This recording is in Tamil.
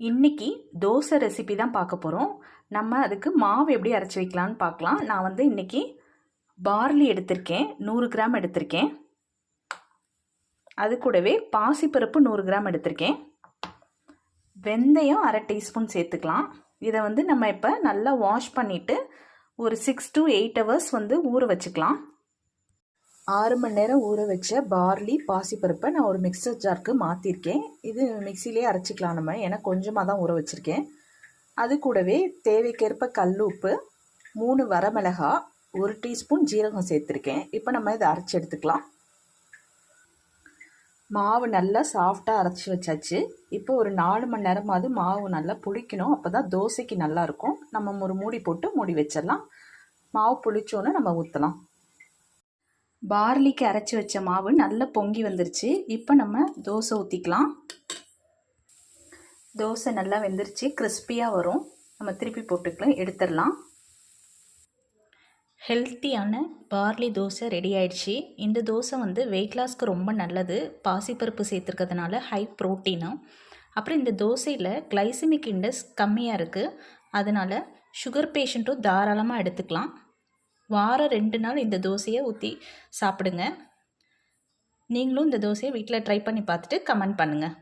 இன்னைக்கு தோசை ரெசிபி தான் பார்க்க போகிறோம். நம்ம அதுக்கு மாவு எப்படி அரைச்சி வைக்கலான்னு பார்க்கலாம். நான் வந்து இன்னைக்கு பார்லி எடுத்திருக்கேன், 100 கிராம் எடுத்திருக்கேன். அது கூடவே பாசிப்பருப்பு 100 கிராம் எடுத்திருக்கேன். வெந்தயம் அரை டீஸ்பூன் சேர்த்துக்கலாம். இதை வந்து நம்ம இப்போ நல்லா வாஷ் பண்ணிவிட்டு ஒரு 6 to 8 hours வந்து ஊற வச்சுக்கலாம். 6 மணி நேரம் ஊற வச்ச பார்லி பாசிப்பருப்பை நான் ஒரு மிக்சர் ஜாருக்கு மாற்றிருக்கேன். இது மிக்சிலே அரைச்சிக்கலாம் நம்ம, ஏன்னா கொஞ்சமாக தான் ஊற வச்சுருக்கேன். அது கூடவே தேவைக்கேற்ப கல் உப்பு, 3 வரமிளகா, 1 டீஸ்பூன் ஜீரகம் சேர்த்துருக்கேன். இப்போ நம்ம இதை அரைச்சி எடுத்துக்கலாம். மாவு நல்லா சாஃப்டாக அரைச்சி வச்சாச்சு. இப்போ ஒரு 4 மணி நேரமாவது மாவு நல்லா புளிக்கணும், அப்போ தான் தோசைக்கு நல்லாயிருக்கும். நம்ம ஒரு மூடி போட்டு மூடி வச்சிடலாம். மாவு புளிச்சோன்னு நம்ம ஊற்றலாம். பார்லிக்கு அரைச்சி வச்ச மாவு நல்லா பொங்கி வந்துருச்சு. இப்போ நம்ம தோசை ஊற்றிக்கலாம். தோசை நல்லா வெந்துருச்சு, கிறிஸ்பியாக வரும். நம்ம திருப்பி போட்டுக்கலாம், எடுத்துடலாம். ஹெல்த்தியான பார்லி தோசை ரெடி ஆயிடுச்சு. இந்த தோசை வந்து வெயிட் லாஸ்க்கு ரொம்ப நல்லது. பாசிப்பருப்பு சேர்த்துருக்கிறதுனால ஹை ப்ரோட்டீனும். அப்புறம் இந்த தோசையில் கிளைசிமிக் இண்டெக்ஸ் கம்மியாக இருக்குது. அதனால் சுகர் பேஷண்ட்டும் தாராளமாக எடுத்துக்கலாம். வாரம் 2 நாள் இந்த தோசையை ஊற்றி சாப்பிடுங்க. நீங்களும் இந்த தோசையை வீட்டில் ட்ரை பண்ணி பார்த்துட்டு கமெண்ட் பண்ணுங்கள்.